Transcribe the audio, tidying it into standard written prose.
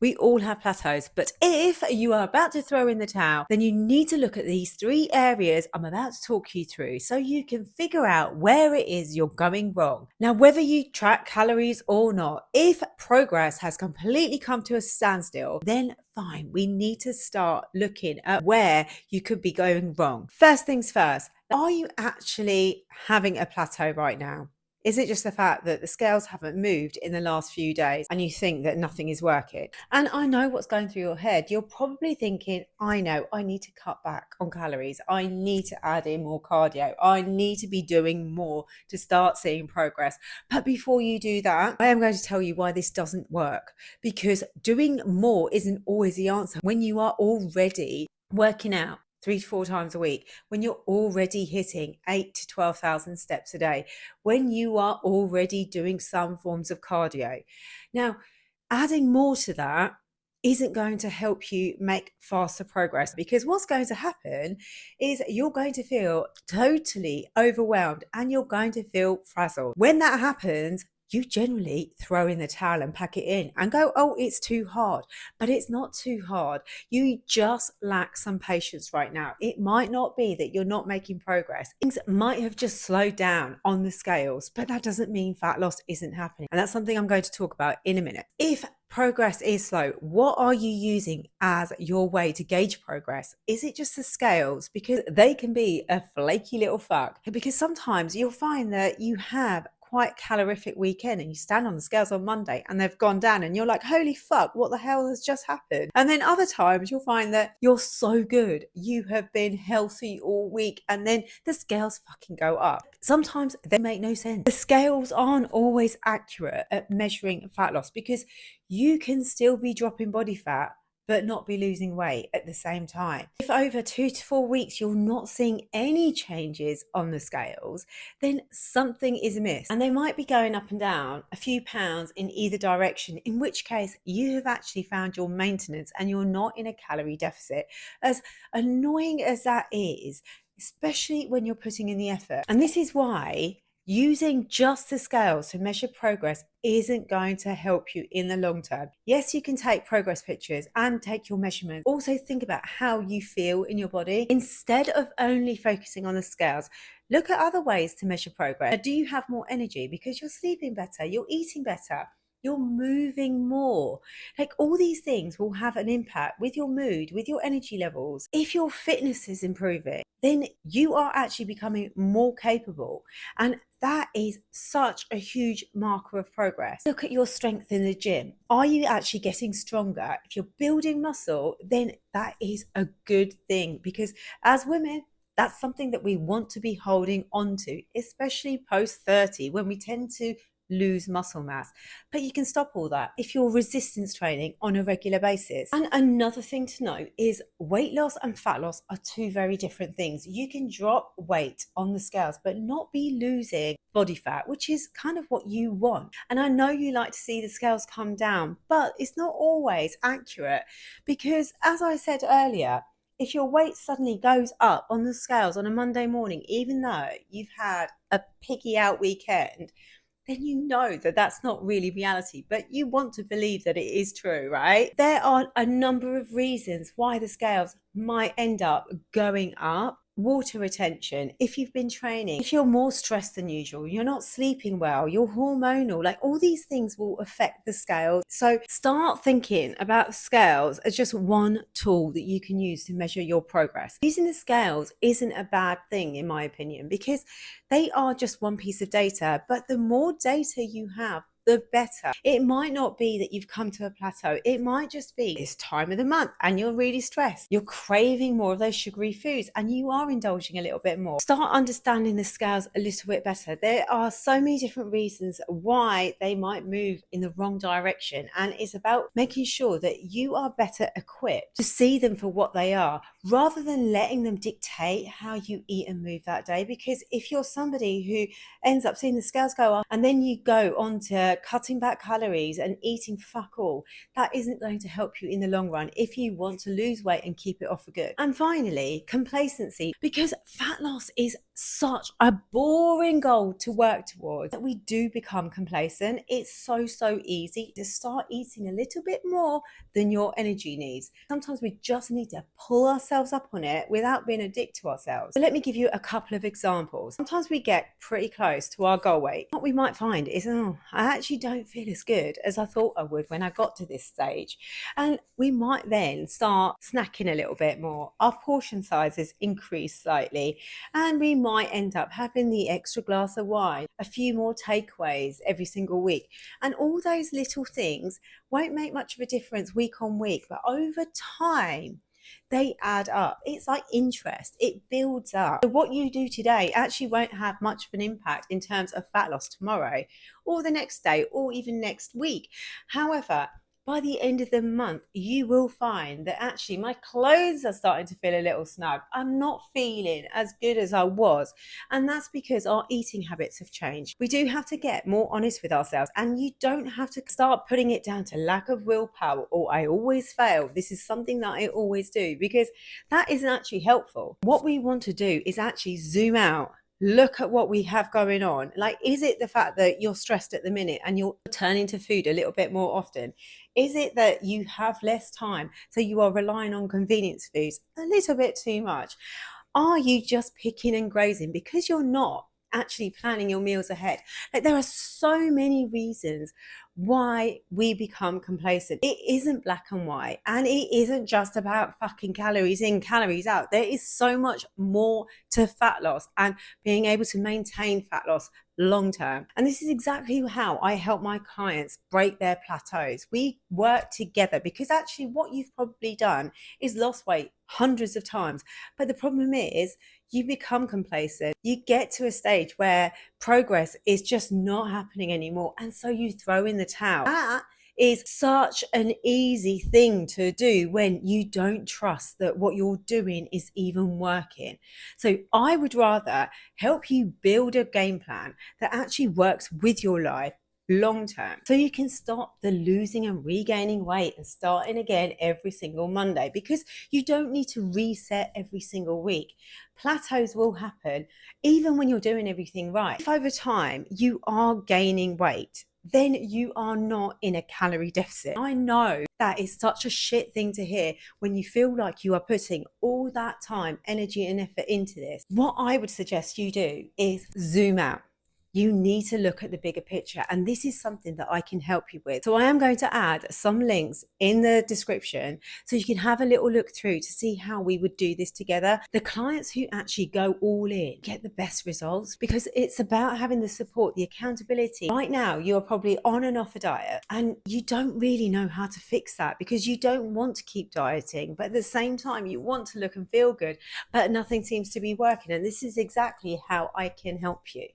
We all have plateaus, but if you are about to throw in the towel, then you need to look at these 3 areas I'm about to talk you through so you can figure out where it is you're going wrong. Now, whether you track calories or not, if progress has completely come to a standstill, then fine, we need to start looking at where you could be going wrong. First things first, are you actually having a plateau right now? Is it just the fact that the scales haven't moved in the last few days and you think that nothing is working? And I know what's going through your head. You're probably thinking, I know, I need to cut back on calories. I need to add in more cardio. I need to be doing more to start seeing progress. But before you do that, I am going to tell you why this doesn't work, because doing more isn't always the answer. When you are already working out 3 to 4 times a week, when you're already hitting 8 to 12,000 steps a day, when you are already doing some forms of cardio. Now, adding more to that isn't going to help you make faster progress, because what's going to happen is you're going to feel totally overwhelmed and you're going to feel frazzled. When that happens, you generally throw in the towel and pack it in and go, oh, it's too hard. But it's not too hard. You just lack some patience right now. It might not be that you're not making progress. Things might have just slowed down on the scales, but that doesn't mean fat loss isn't happening. And that's something I'm going to talk about in a minute. If progress is slow, what are you using as your way to gauge progress? Is it just the scales? Because they can be a flaky little fuck. Because sometimes you'll find that you have quite calorific weekend and you stand on the scales on Monday and they've gone down and you're like, holy fuck, what the hell has just happened? And then other times you'll find that you're so good, you have been healthy all week, and then the scales fucking go up. Sometimes they make no sense. The scales aren't always accurate at measuring fat loss, because you can still be dropping body fat but not be losing weight at the same time. If over 2 to 4 weeks you're not seeing any changes on the scales, then something is amiss. And they might be going up and down a few pounds in either direction, in which case you have actually found your maintenance and you're not in a calorie deficit. As annoying as that is, especially when you're putting in the effort. And this is why using just the scales to measure progress isn't going to help you in the long term. Yes, you can take progress pictures and take your measurements. Also think about how you feel in your body. Instead of only focusing on the scales, look at other ways to measure progress. Do you have more energy because you're sleeping better, you're eating better, you're moving more? Like, all these things will have an impact with your mood, with your energy levels. If your fitness is improving, then you are actually becoming more capable. And that is such a huge marker of progress. Look at your strength in the gym. Are you actually getting stronger? If you're building muscle, then that is a good thing, because as women, that's something that we want to be holding on to, especially post 30, when we tend to lose muscle mass. But you can stop all that if you're resistance training on a regular basis. And another thing to note is weight loss and fat loss are 2 very different things. You can drop weight on the scales but not be losing body fat, which is kind of what you want. And I know you like to see the scales come down, but it's not always accurate, because as I said earlier, if your weight suddenly goes up on the scales on a Monday morning, even though you've had a piggy out weekend, then you know that that's not really reality, but you want to believe that it is true, right? There are a number of reasons why the scales might end up going up. Water retention, if you've been training, if you're more stressed than usual, you're not sleeping well, you're hormonal, like all these things will affect the scales. So start thinking about the scales as just one tool that you can use to measure your progress. Using the scales isn't a bad thing, in my opinion, because they are just one piece of data, but the more data you have, the better. It might not be that you've come to a plateau. It might just be this time of the month and you're really stressed. You're craving more of those sugary foods and you are indulging a little bit more. Start understanding the scales a little bit better. There are so many different reasons why they might move in the wrong direction, and it's about making sure that you are better equipped to see them for what they are, rather than letting them dictate how you eat and move that day. Because if you're somebody who ends up seeing the scales go up and then you go on to cutting back calories and eating fuck all, that isn't going to help you in the long run if you want to lose weight and keep it off for good. And finally, complacency, because fat loss is such a boring goal to work towards that we do become complacent. It's so easy to start eating a little bit more than your energy needs. Sometimes we just need to pull ourselves up on it without being a dick to ourselves. So let me give you a couple of examples. Sometimes we get pretty close to our goal weight. What we might find is, oh, I actually don't feel as good as I thought I would when I got to this stage. And we might then start snacking a little bit more. Our portion sizes increase slightly, and we might end up having the extra glass of wine, a few more takeaways every single week. And all those little things won't make much of a difference week on week, but over time, they add up. It's like interest, it builds up. So what you do today actually won't have much of an impact in terms of fat loss tomorrow or the next day or even next week. However, by the end of the month, you will find that actually my clothes are starting to feel a little snug. I'm not feeling as good as I was. And that's because our eating habits have changed. We do have to get more honest with ourselves, and you don't have to start putting it down to lack of willpower or I always fail. This is something that I always do, because that isn't actually helpful. What we want to do is actually zoom out. Look at what we have going on. Like, is it the fact that you're stressed at the minute and you're turning to food a little bit more often? Is it that you have less time, so you are relying on convenience foods a little bit too much? Are you just picking and grazing because you're not actually planning your meals ahead? Like, there are so many reasons why we become complacent. It isn't black and white, and it isn't just about fucking calories in, calories out. There is so much more to fat loss and being able to maintain fat loss long term. And this is exactly how I help my clients break their plateaus. We work together because actually what you've probably done is lost weight hundreds of times. But the problem is, you become complacent. You get to a stage where progress is just not happening anymore. And so you throw in the towel. That is such an easy thing to do when you don't trust that what you're doing is even working. So I would rather help you build a game plan that actually works with your life long term, so you can stop the losing and regaining weight and starting again every single Monday, because you don't need to reset every single week. Plateaus will happen even when you're doing everything right. If over time you are gaining weight, then you are not in a calorie deficit. I know that is such a shit thing to hear when you feel like you are putting all that time, energy, and effort into this. What I would suggest you do is zoom out. You need to look at the bigger picture, and this is something that I can help you with. So I am going to add some links in the description so you can have a little look through to see how we would do this together. The clients who actually go all in get the best results, because it's about having the support, the accountability. Right now, you are probably on and off a diet and you don't really know how to fix that because you don't want to keep dieting, but at the same time, you want to look and feel good, but nothing seems to be working. And this is exactly how I can help you.